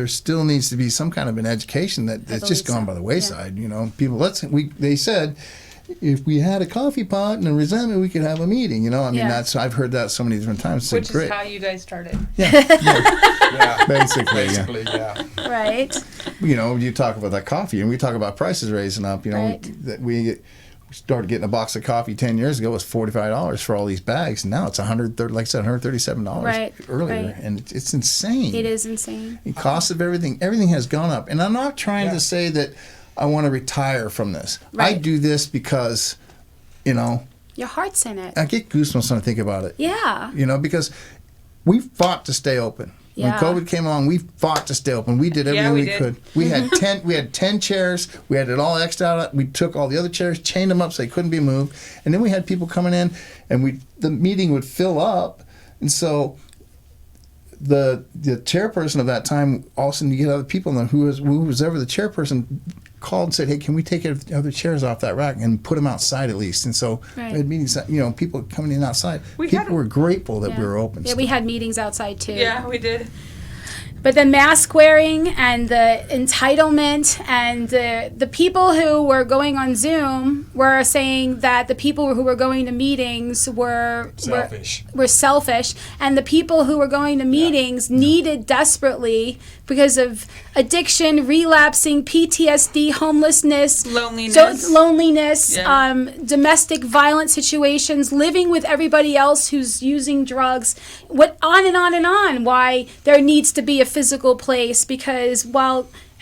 still needs to be some kind of an education that's just believe gone so. by the wayside. People. They said, if we had a coffee pot and a resentment, we could have a meeting. Yeah. I've heard that so many different times. It's Which great. is how you guys started. Yeah, Basically, yeah. Right. You talk about that coffee, and we talk about prices raising up. Right. That we started getting a box of coffee 10 years ago. It was $45 for all these bags, and now it's $137 Right, earlier, right. and it's insane. It is insane. The cost of everything has gone up, and I'm not trying to say that I want to retire from this. I Right. do this because, Your heart's in it. I get goosebumps when I think about it. Yeah. Because we fought to stay open. Yeah. When COVID came along, we fought to stay open. We did everything we we did. could. We had 10 chairs. We had it all X'd out. We took all the other chairs, chained them up so they couldn't be moved. And then we had people coming in, and the meeting would fill up. And so the chairperson of that time, all of a sudden you get other people, and who was ever the chairperson called and said, "Hey, can we take other chairs off that rack and put them outside at least?" And so Right. we had meetings, people coming in outside. We People had- were grateful that Yeah. we were open. Yeah, we had meetings outside too. Yeah, we did. But the mask wearing and the entitlement and the people who were going on Zoom were saying that the people who were going to meetings were Selfish. were selfish, and the people who were going to meetings needed desperately because of addiction, relapsing, PTSD, homelessness, Loneliness. Yeah. domestic violence situations, living with everybody else who's using drugs, on and on and on. Why there needs to be a physical place, because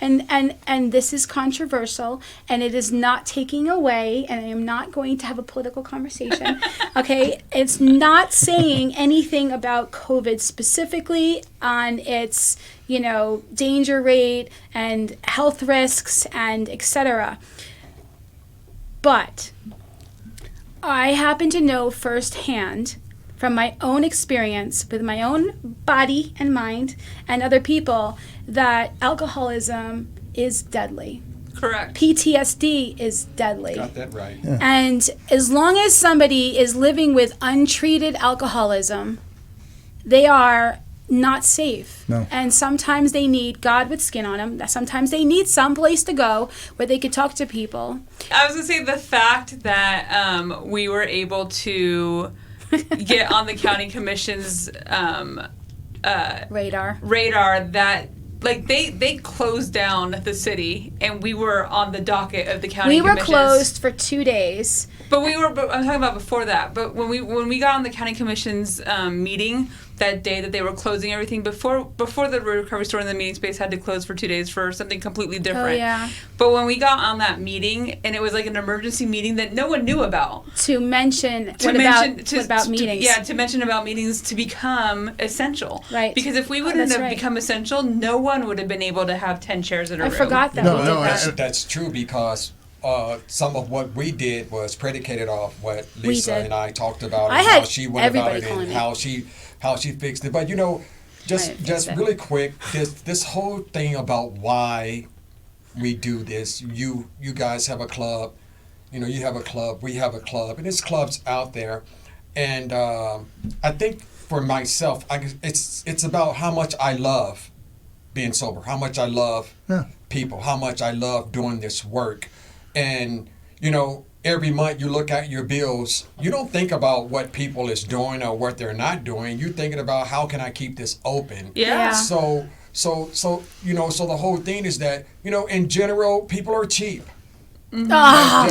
and this is controversial, and it is not taking away, and I am not going to have a political conversation. Okay, it's not saying anything about COVID specifically on its danger rate and health risks and etc. But I happen to know firsthand from my own experience with my own body and mind and other people that alcoholism is deadly. Correct. PTSD is deadly. Got that right. And as long as somebody is living with untreated alcoholism, they are not safe. No. And sometimes they need God with skin on them. Sometimes they need some place to go where they could talk to people. I was going to say the fact that we were able to get on the county commission's Radar. that they closed down the city, and we were on the docket of the county We were commissions. closed for 2 days. But I'm talking about before that. But when we got on the county commission's meeting that day that they were closing everything, before the recovery store and the meeting space had to close for 2 days for something completely different. Oh, yeah. But when we got on that meeting, and it was like an emergency meeting that no one knew about. To mention, what about meetings? To mention about meetings to become essential. Right. Because if we wouldn't that's have right. become essential, no one would have been able to have 10 chairs in a I room. forgot that No, we did no, that. That's true, because some of what we did was predicated off what We Lisa did. and I talked about, I and had how she went about everybody it, calling and me. how she fixed it. But just Right, fix it. really quick, this whole thing about why we do this. You guys have a club, you have a club, we have a club, and there's clubs out there, and I think for myself, it's about how much I love being sober, how much I love people, how much I love doing this work. And, every month you look at your bills, you don't think about what people is doing or what they're not doing. You're thinking about how can I keep this open? Yeah. So the whole thing is that, in general, people are cheap. Ah,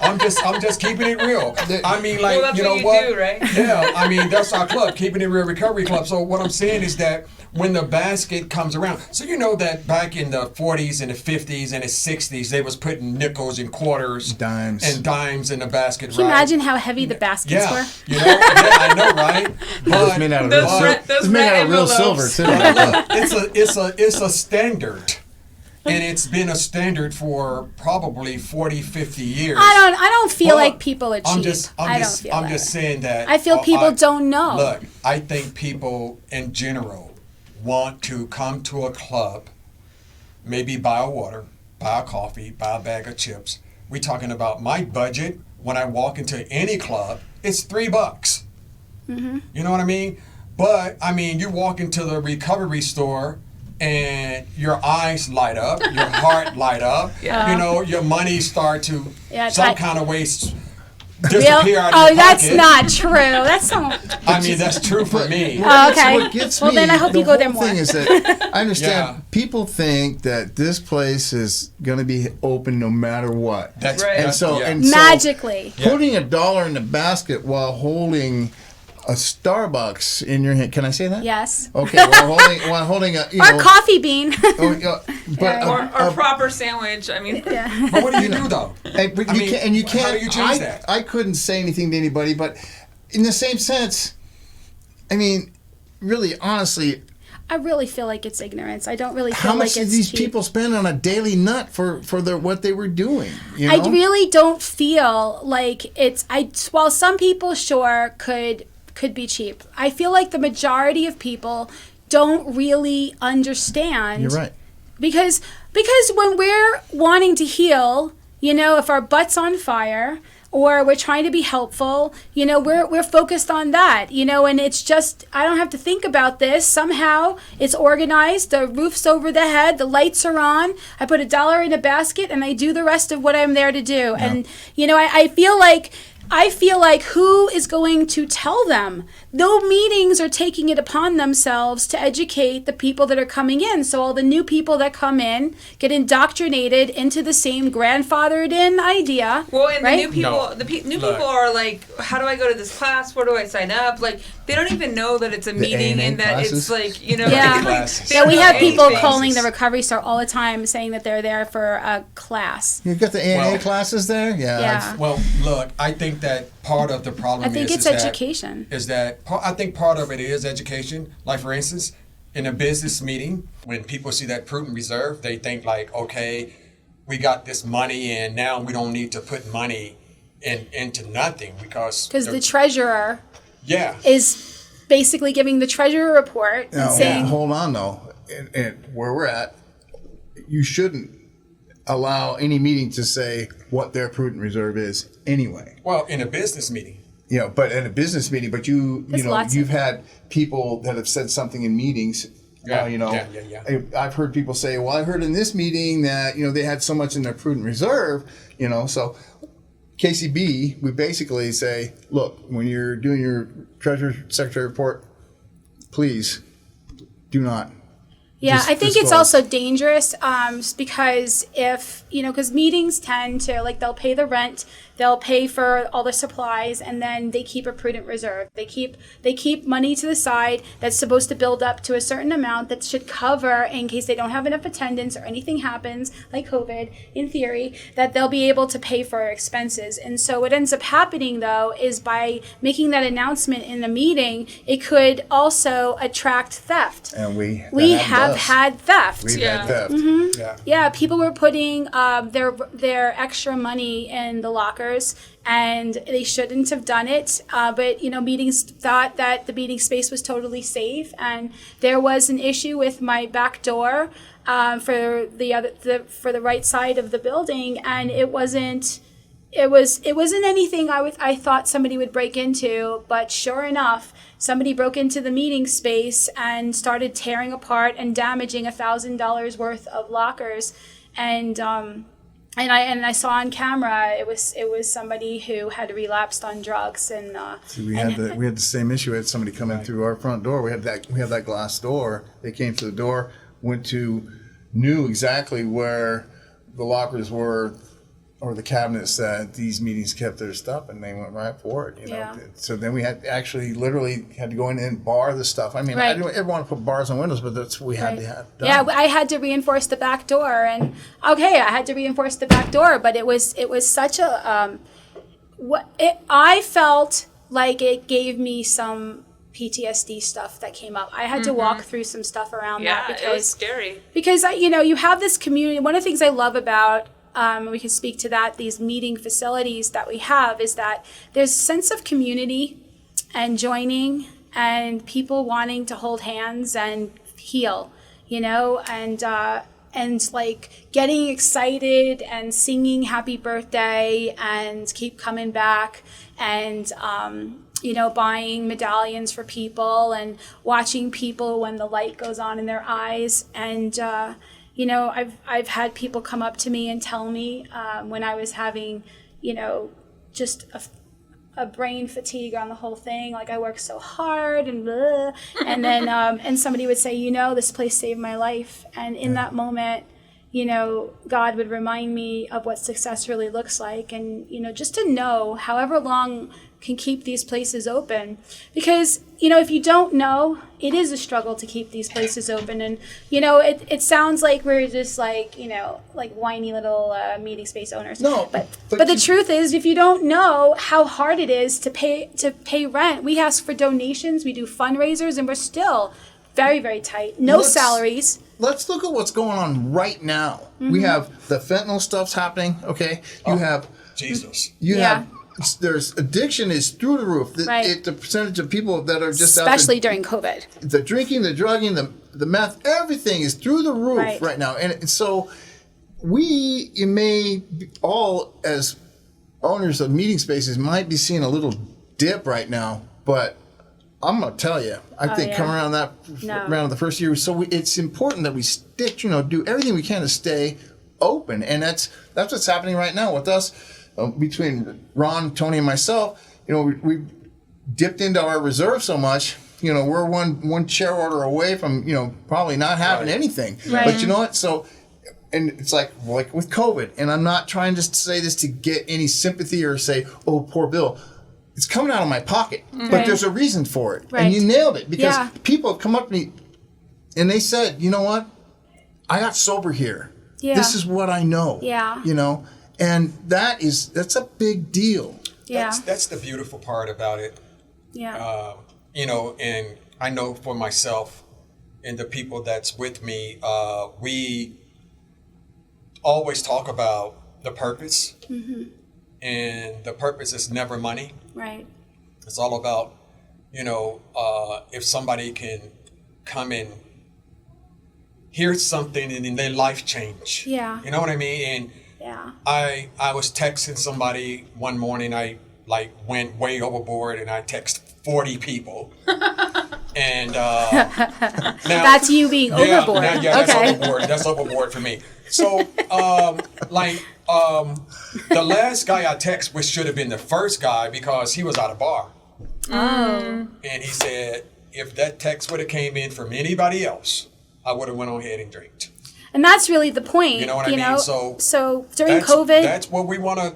I'm just keeping it real. I mean, like, Well, that's you know what you what? do, right? Yeah, I mean, that's our club, Keeping It Real Recovery Club. So what I'm saying is that when the basket comes around, so that back in the 40s and the 50s and the 60s, they was putting nickels and quarters, Dimes. and dimes in the basket. can you right? imagine how heavy the baskets Yeah, were? I know, right? It's made out of real Those silver. red- those It's made red out of real envelopes. silver too. Look, it's a standard. And it's been a standard for probably 40, 50 years. I don't feel But like people are cheap. I'm just I don't feel that. saying that. I feel people don't know. Look, I think people in general want to come to a club, maybe buy a water, buy a coffee, buy a bag of chips. We're talking about my budget when I walk into any club, it's $3. Mm-hmm. You know what I mean? But I mean, you walk into the recovery store and your eyes light up, your heart light up. Yeah. Your money start to Yeah, some I- kind of way Real? disappear out of Oh, your that's pocket. not true. That's not. I mean, that's true for me. Oh, okay. What gets Well, me, then I hope the you go there whole more. thing is that I understand Yeah. people think that this place is going to be open no matter what. That's Right. And so, yeah. and so Magically. putting $1 in the basket while holding a Starbucks in your hand. Can I say that? Yes. Okay, while holding a Or coffee bean. but Or proper sandwich. I mean, But what do you do though? But I you mean, can't, and you how can't. do you change that? I couldn't say anything to anybody, but in the same sense, I mean, really, honestly, I really feel like it's ignorance. I don't really how feel much like did it's these cheap. people spend on a daily nut for their what they were doing? You know? I really don't feel like it's. While some people sure could be cheap, I feel like the majority of people don't really understand. You're right. Because when we're wanting to heal, you know, if our butt's on fire or we're trying to be helpful, you know, we're focused on that, you know, and it's just, I don't have to think about this. Somehow it's organized, the roof's over the head, the lights are on, I put $1 in a basket and I do the rest of what I'm there to do. Yeah. And, you know, I feel like who is going to tell them? No meetings are taking it upon themselves to educate the people that are coming in. So all the new people that come in get indoctrinated into the same grandfathered in idea. Well, and right? the new people, No. new Look. people are like, how do I go to this class? Where do I sign up? Like, they don't even know that it's a meeting AA and that classes? it's like, you know, Yeah. like, Classes. they Yeah, don't we know have any people things. calling the Recovery Store all the time saying that they're there for a class. You got the ANA Well- classes there? Yeah. Yeah. Well, look, I think that part of the problem I think is it's that- education. I think part of it is education. Like, for instance, in a business meeting, when people see that prudent reserve, they think like, okay, we got this money and now we don't need to put money into nothing because The treasurer yeah. is basically giving the treasurer report and Now, saying, hold on though, and where we're at, you shouldn't allow any meeting to say what their prudent reserve is anyway. Well, in a business meeting. You know, but in a business meeting, but you There's know, lots of- you've had people that have said something in meetings. Yeah, You know, yeah. I've heard people say, "Well, I heard in this meeting that you know they had so much in their prudent reserve." You know, so KCB, we basically say, "Look, when you're doing your Treasury Secretary report, please do not." yeah, Just I think it's disclose. also dangerous because if, you know, because meetings tend to, like, they'll pay the rent, they'll pay for all the supplies, and then they keep a prudent reserve. They keep money to the side that's supposed to build up to a certain amount that should cover in case they don't have enough attendance or anything happens, like COVID, in theory, that they'll be able to pay for expenses. And so what ends up happening, though, is by making that announcement in the meeting, it could also attract theft. And we We have had theft. we've Yeah. had theft. Yeah. Yeah, people were putting their extra money in the lockers, and they shouldn't have done it. But you know, meetings thought that the meeting space was totally safe, and there was an issue with my back door for the right side of the building, and it wasn't. It wasn't anything I thought somebody would break into, but sure enough, somebody broke into the meeting space and started tearing apart and damaging $1,000 worth of lockers, and I saw on camera it was somebody who had relapsed on drugs and See, we had the same issue. We had somebody come in through our front door. We had that glass door. They came to the door, knew exactly where the lockers were or the cabinets that these meetings kept their stuff, and they went right for it. You know, Yeah. so then we had literally had to go in and bar the stuff. I mean, I Right. didn't ever want to put bars on windows, but that's what we had to have done. Yeah, I had to reinforce the back door, and I had to reinforce the back door, but it was such a I felt like it gave me some PTSD stuff that came up. I had to walk through some stuff around Yeah, that it was scary. because you know, you have this community. One of the things I love about we can speak to that, these meeting facilities that we have, is that there's a sense of community and joining and people wanting to hold hands and heal, you know, and like getting excited and singing happy birthday and keep coming back and you know, buying medallions for people and watching people when the light goes on in their eyes. And you know, I've had people come up to me and tell me when I was having, you know, just a brain fatigue on the whole thing, like I work so hard and blah. And then and somebody would say, you know, this place saved my life. And in that moment, you know, God would remind me of what success really looks like. And, you know, just to know however long can keep these places open. Because, you know, if you don't know, it is a struggle to keep these places open. And, you know, it sounds like we're just like, you know, like whiny little meeting space owners. No, But but the you- truth is, if you don't know how hard it is to pay rent, we ask for donations, we do fundraisers, and we're still very, very tight. No Let's- salaries. Let's look at what's going on right now. We have the fentanyl stuff's happening. Okay, you have Jesus. you Yeah. have there's addiction is through the roof. Right. The percentage of people that are just Especially out there, during COVID. the drinking, the drugging, the meth, everything is through the roof Right. now. And so you may all, as owners of meeting spaces, might be seeing a little dip right now, but I'm gonna tell you, I think yeah. coming around around the first year, so it's important that we stick, do everything we can to stay open, and that's what's happening right now with us, between Ron, Tony, and myself. We dipped into our reserve so much. We're one chair order away from probably not having Right. anything. Right. But you know what? So. And it's like with COVID, and I'm not trying to say this to get any sympathy or say, oh, poor Bill. It's coming out of my pocket, but there's a reason for it. Right. And you nailed it, because Yeah. people have come up to me and they said, you know what? I got sober here. Yeah. This is what I know. Yeah. And that's a big deal. Yeah. That's the beautiful part about it. Yeah. And I know for myself and the people that's with me, we always talk about the purpose. Mm-hmm. And the purpose is never money. Right. It's all about, if somebody can come and hear something and then their life change. Yeah. You know what I mean? And Yeah. I was texting somebody one morning. I went way overboard and I texted 40 people. And now, That's you being overboard. That's Okay. overboard. That's overboard for me. So, the last guy I texted, which should have been the first guy, because he was at a bar. Oh. And he said, if that text would have came in from anybody else, I would have went on ahead and drank. And that's really the point. You know what I mean? So during COVID, that's what we want to.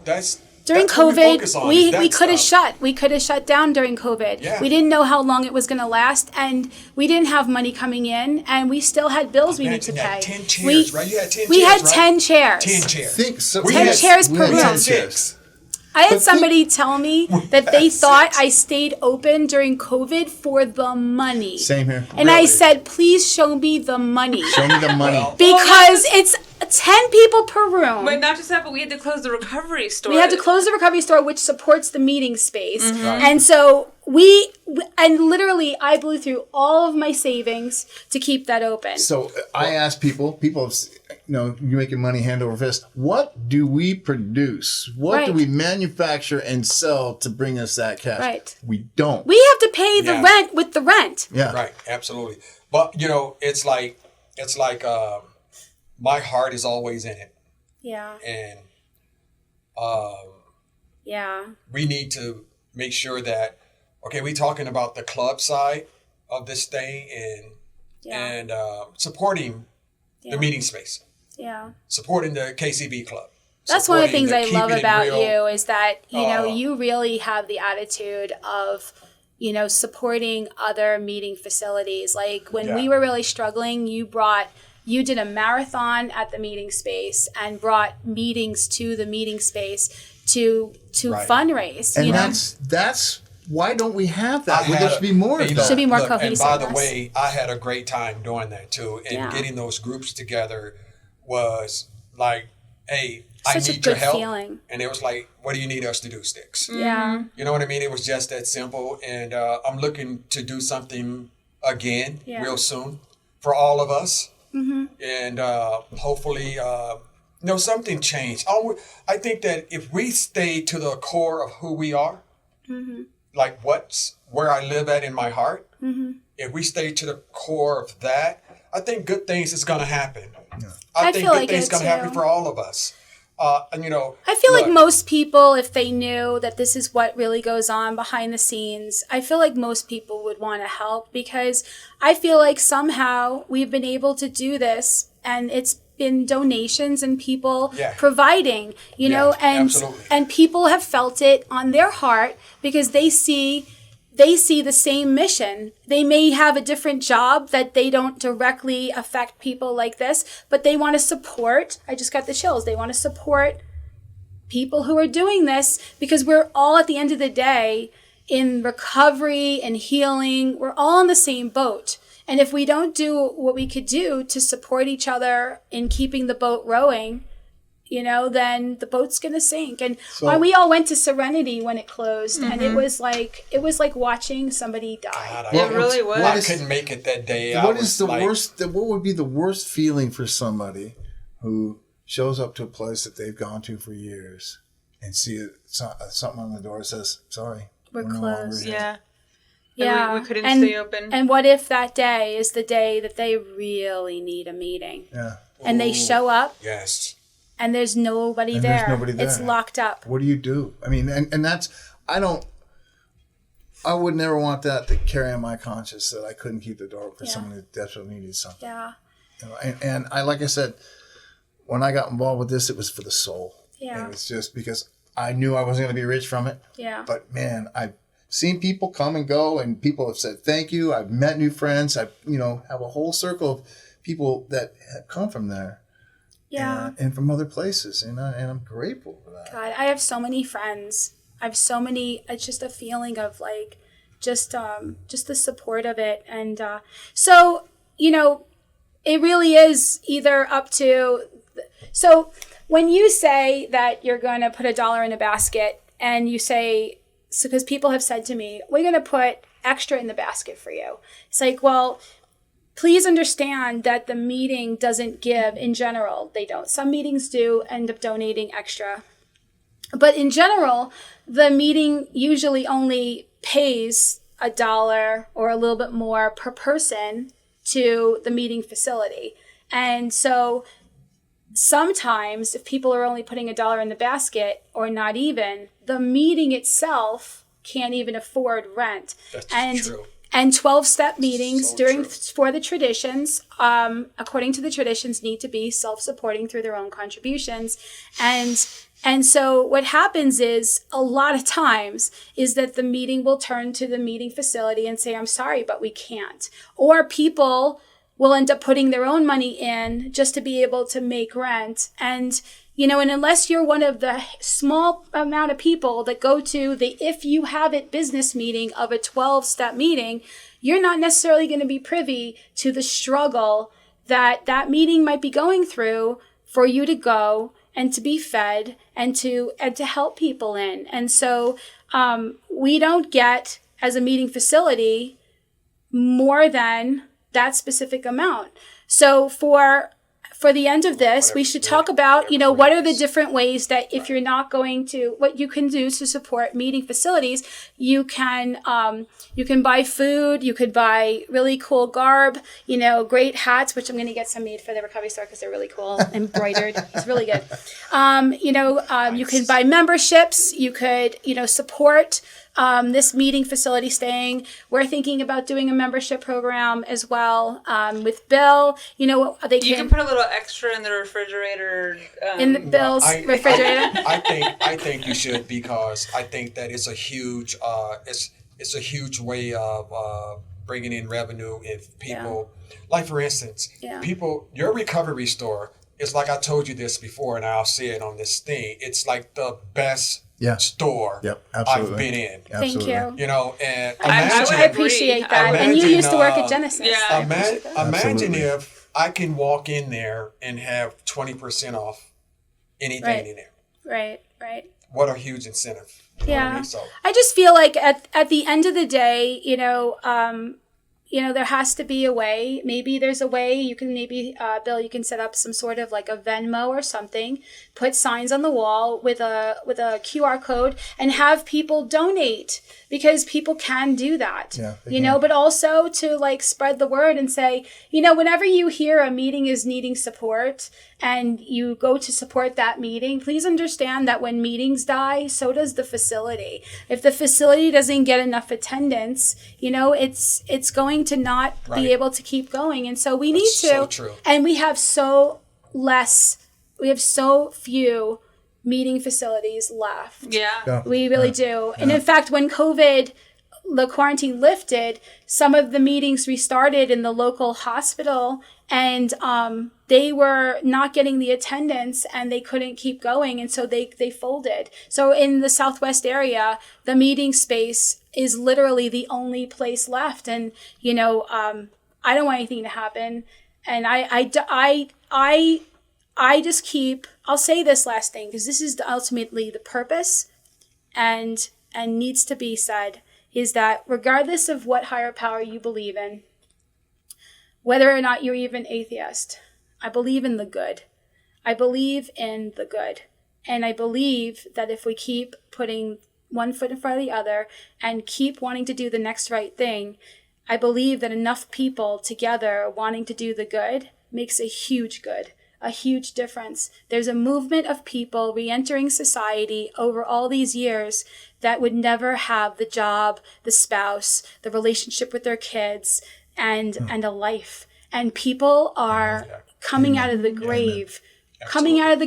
during that's what we focus COVID, on, we is that stuff. could have shut down during COVID. Yeah. We didn't know how long it was going to last, and we didn't have money coming in, and we still had bills we need to Imagine pay. that, 10 chairs, right? You had 10 we chairs, had right? 10 chairs. 10 chairs. Think so. We 10 had- chairs we per had room. 10 chairs. I had But somebody tell me that they thought I stayed open during COVID for the money. Same here. And I Really? said, please show me the money. Show me the money. Well, Because it's 10 people per room. But not just that, but we had to close the recovery store. We had to close the recovery store, which supports the meeting space. Mm-hmm. And so and literally, I blew through all of my savings to keep that open. So I ask people, you're making money hand over fist. What do we produce? What do Right. we manufacture and sell to bring us that cash? Right. We don't. We have to pay the Yeah. rent with the rent. Yeah. Right, absolutely. But it's like my heart is always in it, Yeah. and Yeah. we need to make sure that we're talking about the club side of this thing, and supporting the meeting space, Yeah. supporting the KCB club. That's one of the things I love Keeping It about Real. you is that, you really have the attitude of, supporting other meeting facilities. Like when we Yeah. were really struggling, you did a marathon at the meeting space and brought meetings to the meeting space to Right. fundraise. And that's why don't we have that? There should be more of that. Should be more look, cohesive, And by the yes. way, I had a great time doing that too. And Yeah. getting those groups together was like, hey, I Such a need your good help. feeling. And it was like, what do you need us to do, Sticks? Yeah. You know what I mean? It was just that simple. And I'm looking to do something again Yeah. real soon for all of us. Mm-hmm. And hopefully, something changed. I think that if we stay to the core of who we are, like what's where I live at in my heart, if we stay to the core of that, I think good things is going to happen. I think feel good like things it going to happen too. for all of us. I feel like look, most people, if they knew that this is what really goes on behind the scenes, I feel like most people would want to help, because I feel like somehow we've been able to do this, and it's been donations and people Yeah. providing, absolutely. and people have felt it on their heart because they see the same mission. They may have a different job that they don't directly affect people like this, but they want to support. I just got the chills. They want to support people who are doing this, because we're all, at the end of the day, in recovery and healing. We're all in the same boat. And if we don't do what we could do to support each other in keeping the boat rowing, then the boat's gonna sink. And So- we all went to Serenity when it closed, and it was like watching somebody die. God, It really was. I couldn't make it that day. What I is was the like, worst? What would be the worst feeling for somebody who shows up to a place that they've gone to for years and see something on the door that says, "Sorry, We're no longer closed." here." Yeah. Yeah, We couldn't and, stay open. And what if that day is the day that they really need a meeting, Yeah. and they show up, Yes. and there's nobody And there. there's nobody there. It's locked up. What do you do? I mean, and that's I would never want that to carry on my conscience that I couldn't keep the door open for Yeah. someone who desperately needed something. Yeah, And I, like I said, when I got involved with this, it was for the soul. Yeah. And it was just because I knew I wasn't going to be rich from it. yeah, But man, I've seen people come and go, and people have said thank you. I've met new friends. I have a whole circle of people that have come from there. yeah. And from other places, and I'm grateful for that. God, I have so many friends. I have so many. It's just a feeling of like, just the support of it, and so it really is either up to. So when you say that you're going to put $1 in a basket, and you say, so because people have said to me, we're going to put extra in the basket for you. It's like, well, please understand that the meeting doesn't give in general. They don't. Some meetings do end up donating extra. But in general, the meeting usually only pays $1 or a little bit more per person to the meeting facility. And so sometimes if people are only putting $1 in the basket or not even, the meeting itself can't even afford rent. That's true. And 12-step meetings So true. for the traditions, according to the traditions, need to be self-supporting through their own contributions. And so what happens is a lot of times is that the meeting will turn to the meeting facility and say, I'm sorry, but we can't. Or people will end up putting their own money in just to be able to make rent. And and unless you're one of the small amount of people that go to the If You Have It business meeting of a 12-step meeting, you're not necessarily going to be privy to the struggle that meeting might be going through for you to go and to be fed and to help people in. And so we don't get, as a meeting facility, more than that specific amount. So for the end of this, we should talk about, what are the different ways that if you're not going to, what you can do to support meeting facilities. You can buy food, you could buy really cool garb, great hats, which I'm going to get some made for the recovery store because they're really cool, embroidered. It's really good. You can buy memberships, you could, support this meeting facility staying. We're thinking about doing a membership program as well with Bill. You can put a little extra in the refrigerator. In the Bill's refrigerator. I think you should, because I think that it's a huge it's a huge way of bringing in revenue if people, like for instance, your recovery store is, like I told you this before, and I'll say it on this thing. It's like the best store absolutely. I've been in. Thank you. And I appreciate that. And you used to work at Genesis. Yeah. Imagine if I can walk in there and have 20% off anything in there. Right. What a huge incentive. You know what I mean? So, I just feel like at the end of the day, there has to be a way. Maybe there's a way you can Bill, you can set up some sort of like a Venmo or something, put signs on the wall with a QR code and have people donate, because people can do that, but also to like spread the word and say, whenever you hear a meeting is needing support and you go to support that meeting, please understand that when meetings die, so does the facility. If the facility doesn't get enough attendance, it's going to not be able to keep going. And so we need to, so true. And we have so few meeting facilities left. Yeah. We really do. And in fact, when the quarantine lifted, some of the meetings restarted in the local hospital, and they were not getting the attendance and they couldn't keep going. And so they folded. So in the Southwest area, the meeting space is literally the only place left. And, I don't want anything to happen. And I I'll say this last thing, because this is ultimately the purpose and needs to be said, is that regardless of what higher power you believe in, whether or not you're even atheist, I believe in the good. I believe in the good. And I believe that if we keep putting one foot in front of the other and keep wanting to do the next right thing, I believe that enough people together wanting to do the good makes a huge good, a huge difference. There's a movement of people re-entering society over all these years that would never have the job, the spouse, the relationship with their kids, and a life. And people are coming out of the grave, climbing out of the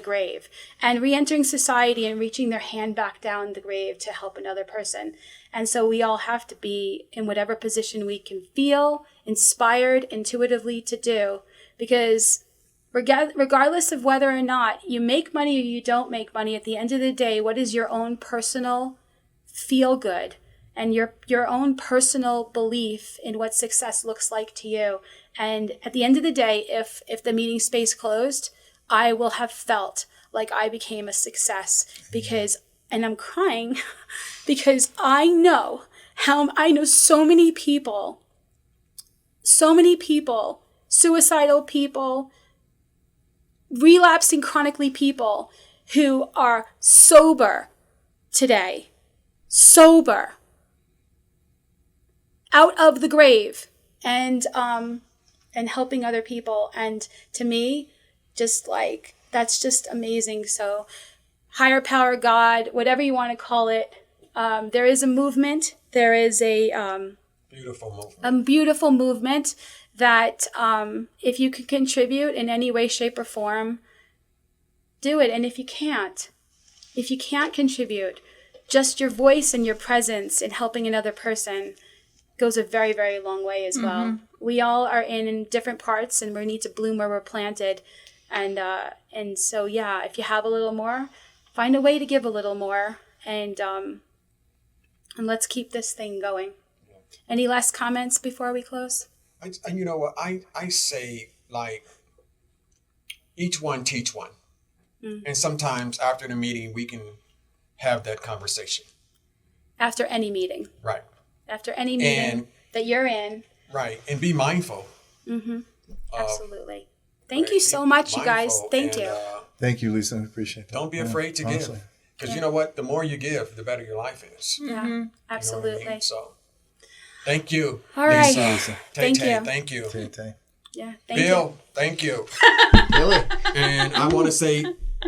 grave, and re-entering society and reaching their hand back down the grave to help another person. And so we all have to be in whatever position we can feel inspired intuitively to do, because regardless of whether or not you make money or you don't make money, at the end of the day, what is your own personal feel good and your own personal belief in what success looks like to you? And at the end of the day, if the meeting space closed, I will have felt like I became a success, because, and I'm crying because I know so many people, suicidal people, relapsing chronically people who are sober today, out of the grave, and helping other people. And to me, just like, that's just amazing. So higher power, God, whatever you want to call it, there is a movement. There is a beautiful movement that if you can contribute in any way, shape, or form, do it. And if you can't contribute, just your voice and your presence in helping another person goes a very, very long way as well. We all are in different parts, and we need to bloom where we're planted. And so, yeah, if you have a little more, find a way to give a little more, and let's keep this thing going. Any last comments before we close? And you know what? I say, like, each one teach one. And sometimes after the meeting, we can have that conversation. After any meeting. Right. After any meeting that you're in. Right. And be mindful. Absolutely. Thank you so much, you guys. Thank you. Thank you, Lisa. I appreciate that. Don't be afraid to give. Because you know what? The more you give, the better your life is. Yeah, absolutely. You know what I mean? So, thank you. All right. Lisa. Thank you. Thank you. Tay. Yeah, thank you. Bill, thank you. Really? And I want to say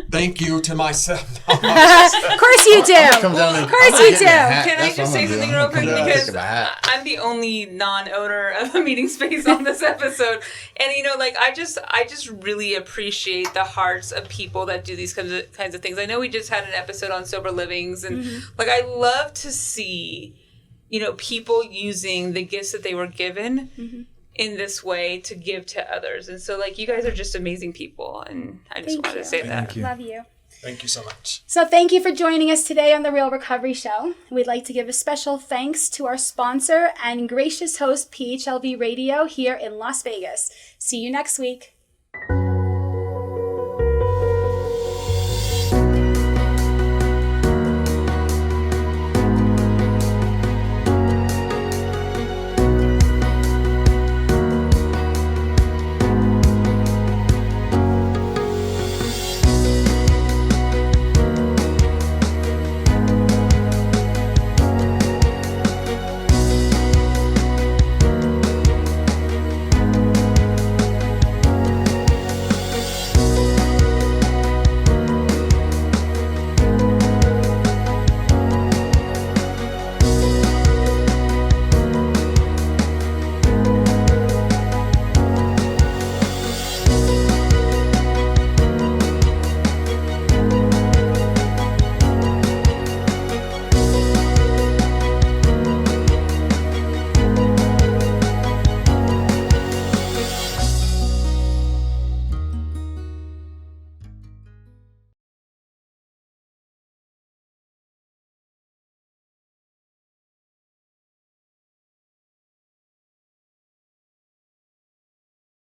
thank you to myself. Of course you do. Come down and- Of course you do. Can I just say something real quick? Because Pick up a hat. I'm the only non-owner of a meeting space on this episode. And, you know, like, I just really appreciate the hearts of people that do these kinds of things. I know we just had an episode on sober livings. And, like, I love to see, you know, people using the gifts that they were given in this way to give to others. And so, like, you guys are just amazing people. And I just wanted to say that. Thank you. Love you. Thank you so much. So thank you for joining us today on The Real Recovery Show. We'd like to give a special thanks to our sponsor and gracious host, PHLV Radio, here in Las Vegas. See you next week.